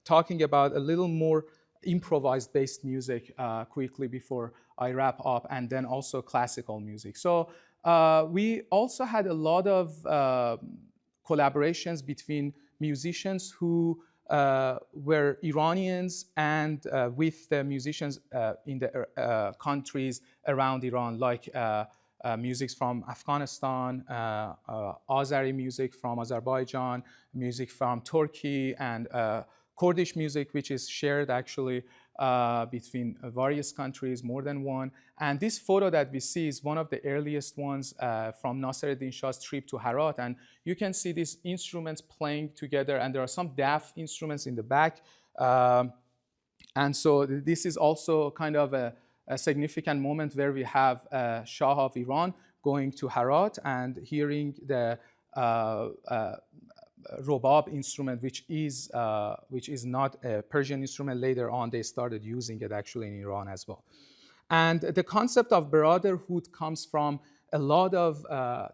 talking about a little more improvised based music quickly before I wrap up, and then also classical music. So we also had a lot of collaborations between musicians who were Iranians and with the musicians in the countries around Iran, like music from Afghanistan, Azeri music from Azerbaijan, music from Turkey, and Kurdish music, which is shared actually between various countries, more than one. And this photo that we see is one of the earliest ones from Nassereddin Shah's trip to Herat. And you can see these instruments playing together, and there are some daf instruments in the back. And so this is also kind of a significant moment where we have Shah of Iran going to Herat and hearing the robab instrument, which is not a Persian instrument. Later on, they started using it actually in Iran as well. And the concept of brotherhood comes from a lot of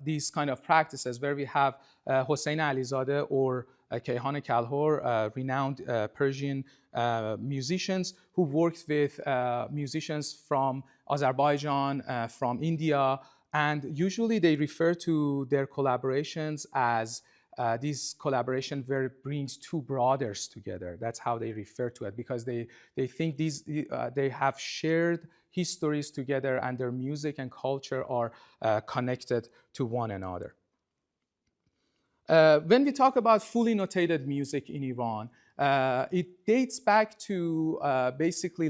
these kind of practices, where we have Hossein Alizadeh or Kayhan Kalhor, renowned Persian musicians who worked with musicians from Azerbaijan, from India, and usually they refer to their collaborations as this collaboration where it brings two brothers together. That's how they refer to it, because they think they have shared histories together, and their music and culture are connected to one another. When we talk about fully notated music in Iran, it dates back to basically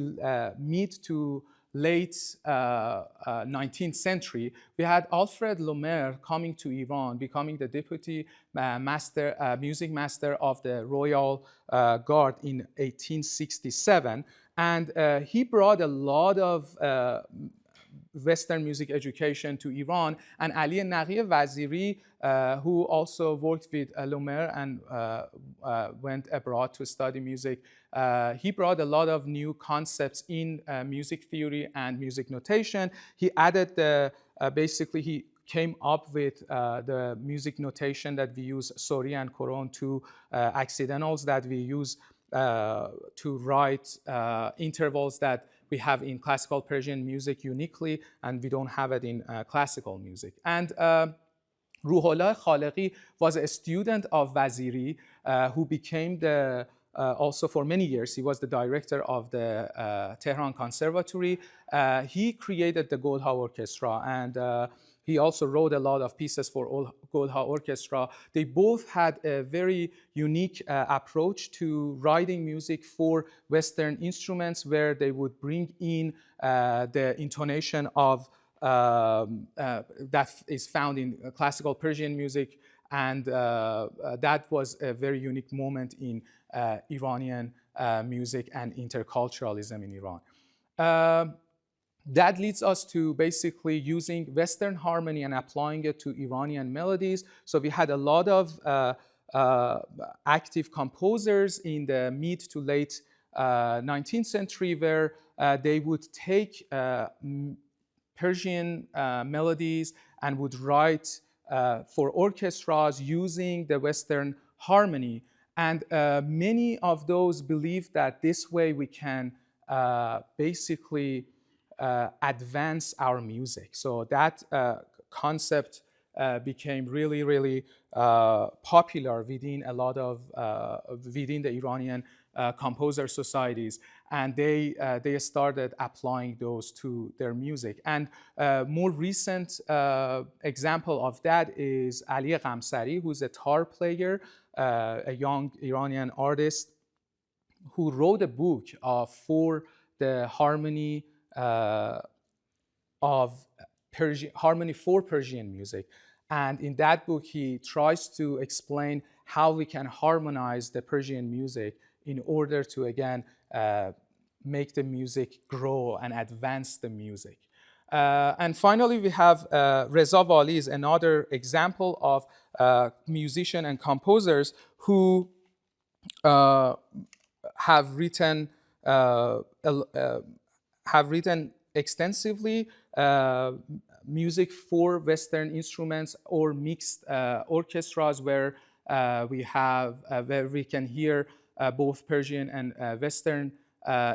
mid to late 19th century. We had Alfred Lomer coming to Iran, becoming the deputy music master of the Royal Guard in 1867. And he brought a lot of Western music education to Iran. And Ali Naqi Waziri, who also worked with Lomer and went abroad to study music, he brought a lot of new concepts in music theory and music notation. He added basically he came up with the music notation that we use, Sori and Koron, two accidentals that we use to write intervals that we have in classical Persian music uniquely, and we don't have it in classical music. And Ruhollah Khaliqi was a student of Waziri, who became also for many years, he was the director of the Tehran Conservatory. He created the Golha Orchestra, and he also wrote a lot of pieces for Golha Orchestra. They both had a very unique approach to writing music for Western instruments, where they would bring in the intonation of that is found in classical Persian music, and that was a very unique moment in Iranian music and interculturalism in Iran. That leads us to basically using Western harmony and applying it to Iranian melodies. So we had a lot of active composers in the mid to late 19th century, where they would take Persian melodies and would write for orchestras using the Western harmony. And many of those believe that this way we can basically advance our music. So that concept became really, really popular within a lot of within the Iranian composer societies, and they started applying those to their music. And more recent example of that is Ali Ghamsari, who's a tar player, a young Iranian artist, who wrote a book for the harmony of harmony for Persian music. And in that book, he tries to explain how we can harmonize the Persian music in order to, again, make the music grow and advance the music. And finally, we have Reza Wali is another example of musician and composers who have written extensively music for Western instruments or mixed orchestras, where where we can hear both Persian and Western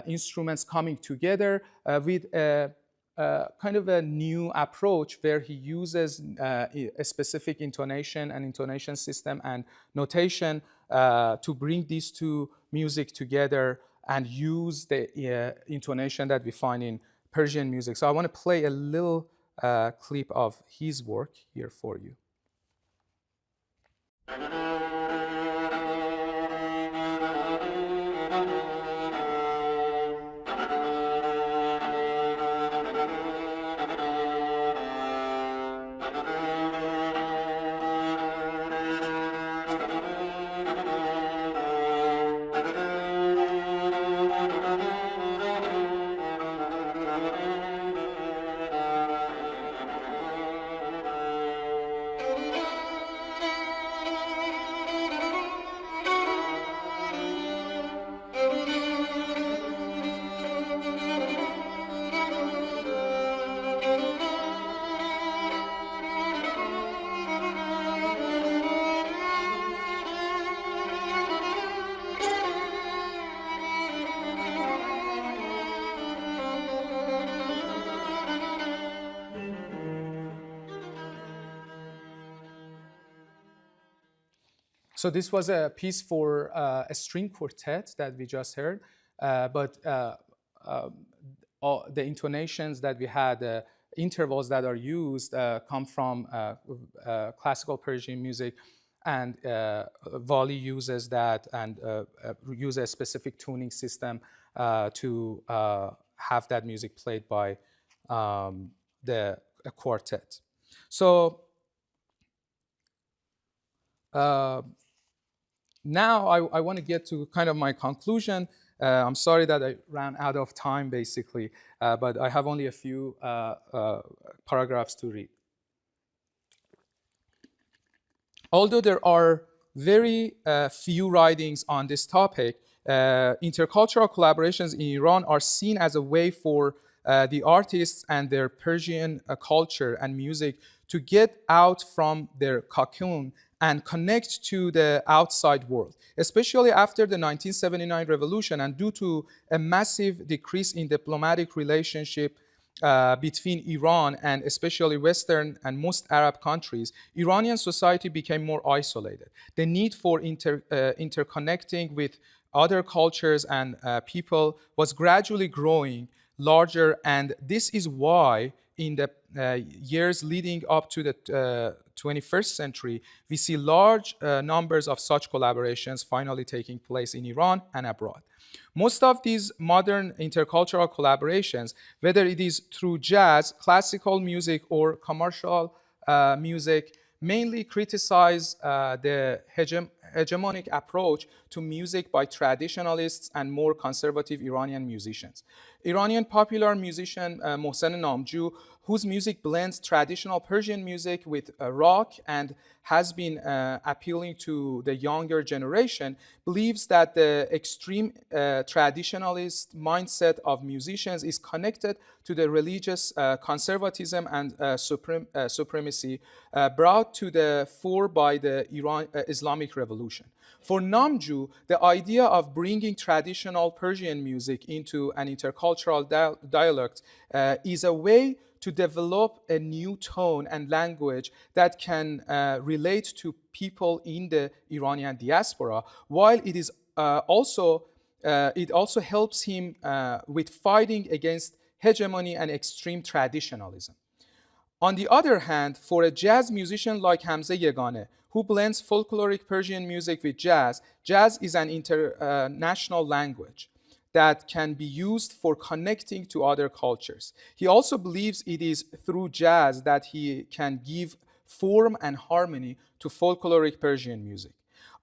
instruments coming together with kind of a new approach, where he uses a specific intonation and intonation system and notation to bring these two music together and use the intonation that we find in Persian music. So I want to play a little clip of his work here for you. So this was a piece for a string quartet that we just heard, but all the intonations that we had, intervals that are used, come from classical Persian music, and Wali uses that and uses a specific tuning system to have that music played by the quartet. So now I want to get to kind of my conclusion. I'm sorry that I ran out of time, basically, but I have only a few paragraphs to read. Although there are very few writings on this topic, intercultural collaborations in Iran are seen as a way for the artists and their Persian culture and music to get out from their cocoon and connect to the outside world, especially after the 1979 revolution and due to a massive decrease in diplomatic relationship between Iran and especially Western and most Arab countries. Iranian society became more isolated. The need for interconnecting with other cultures and people was gradually growing larger, and this is why in the years leading up to the 21st century, we see large numbers of such collaborations finally taking place in Iran and abroad. Most of these modern intercultural collaborations, whether it is through jazz, classical music, or commercial music, mainly criticize the hegemonic approach to music by traditionalists and more conservative Iranian musicians. Iranian popular musician Mohsen Namju, whose music blends traditional Persian music with rock and has been appealing to the younger generation, believes that the extreme traditionalist mindset of musicians is connected to the religious conservatism and supremacy brought to the fore by the Islamic Revolution. For Namju, the idea of bringing traditional Persian music into an intercultural dialect is a way to develop a new tone and language that can relate to people in the Iranian diaspora, while it is it also helps him with fighting against hegemony and extreme traditionalism. On the other hand, for a jazz musician like Hamza Yegane, who blends folkloric Persian music with jazz, jazz is an international language that can be used for connecting to other cultures. He also believes it is through jazz that he can give form and harmony to folkloric Persian music.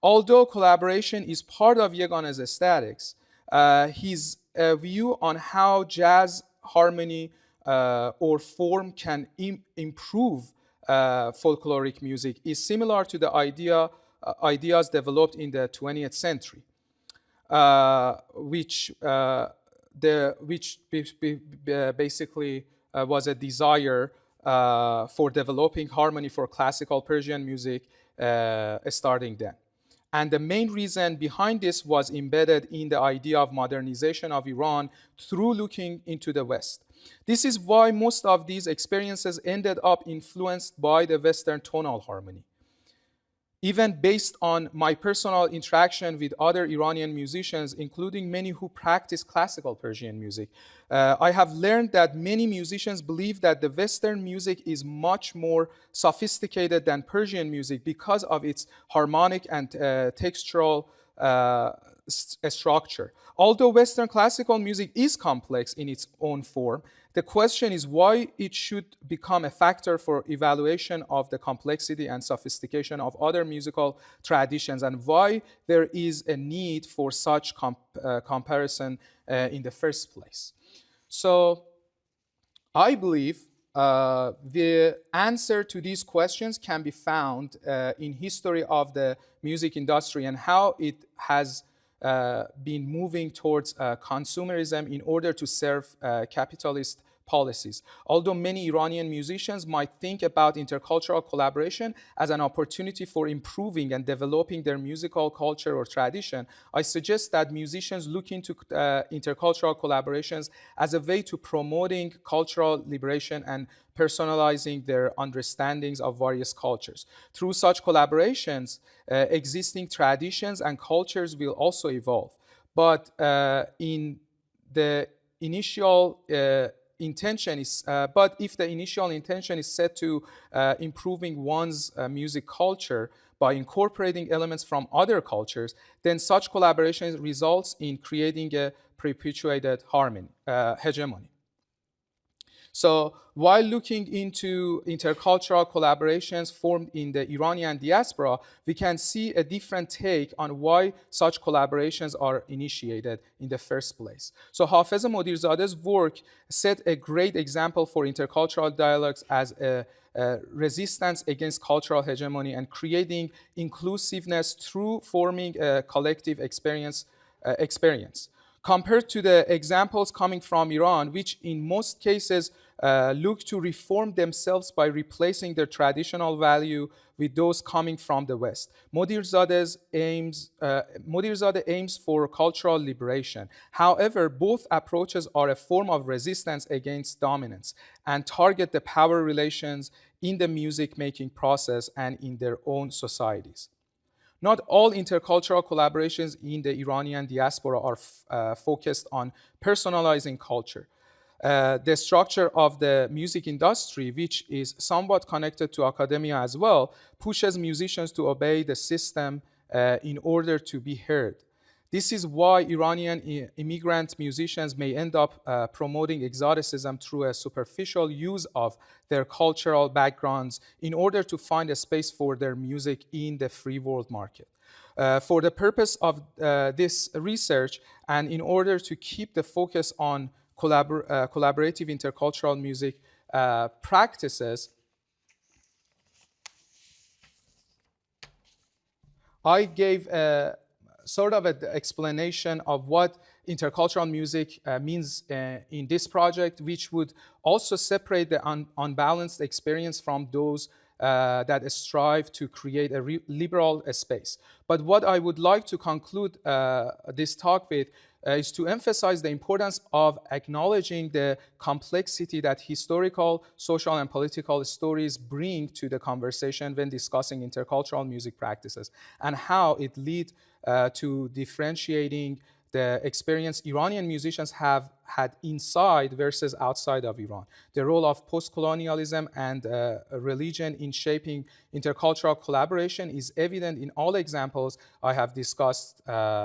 Although collaboration is part of Yegane's aesthetics, his view on how jazz harmony or form can improve folkloric music is similar to the ideas developed in the 20th century. Which basically was a desire for developing harmony for classical Persian music starting then. And the main reason behind this was embedded in the idea of modernization of Iran through looking into the West. This is why most of these experiences ended up influenced by the Western tonal harmony. Even based on my personal interaction with other Iranian musicians, including many who practice classical Persian music, I have learned that many musicians believe that the Western music is much more sophisticated than Persian music because of its harmonic and textural structure. Although Western classical music is complex in its own form, the question is why it should become a factor for evaluation of the complexity and sophistication of other musical traditions, and why there is a need for such comparison in the first place. So I believe the answer to these questions can be found in history of the music industry and how it has been moving towards consumerism in order to serve capitalist policies. Although many Iranian musicians might think about intercultural collaboration as an opportunity for improving and developing their musical culture or tradition, I suggest that musicians look into intercultural collaborations as a way to promoting cultural liberation and personalizing their understandings of various cultures. Through such collaborations, existing traditions and cultures will also evolve. But in the initial intention is, but if the initial intention is set to improving one's music culture by incorporating elements from other cultures, then such collaboration results in creating a perpetuated harmony, hegemony. So while looking into intercultural collaborations formed in the Iranian diaspora, we can see a different take on why such collaborations are initiated in the first place. So Hafez Modirzade's work set a great example for intercultural dialogues as a resistance against cultural hegemony and creating inclusiveness through forming a collective experience. Compared to the examples coming from Iran, which in most cases look to reform themselves by replacing their traditional value with those coming from the West. Modirzade aims for cultural liberation. However, both approaches are a form of resistance against dominance and target the power relations in the music-making process and in their own societies. Not all intercultural collaborations in the Iranian diaspora are focused on personalizing culture. The structure of the music industry, which is somewhat connected to academia as well, pushes musicians to obey the system in order to be heard. This is why Iranian immigrant musicians may end up promoting exoticism through a superficial use of their cultural backgrounds in order to find a space for their music in the free world market. For the purpose of this research, and in order to keep the focus on collaborative intercultural music practices, I gave sort of an explanation of what intercultural music means in this project, which would also separate the unbalanced experience from those that strive to create a liberal space. But what I would like to conclude this talk with is to emphasize the importance of acknowledging the complexity that historical, social, and political stories bring to the conversation when discussing intercultural music practices, and how it leads to differentiating the experience Iranian musicians have had inside versus outside of Iran. The role of post-colonialism and religion in shaping intercultural collaboration is evident in all examples I have discussed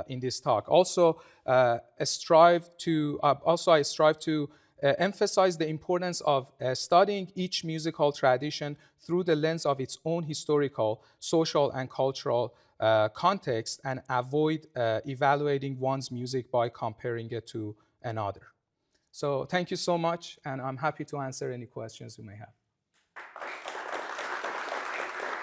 in this talk. Also, I strive to emphasize the importance of studying each musical tradition through the lens of its own historical, social, and cultural context, and avoid evaluating one's music by comparing it to another. So thank you so much, and I'm happy to answer any questions you may have.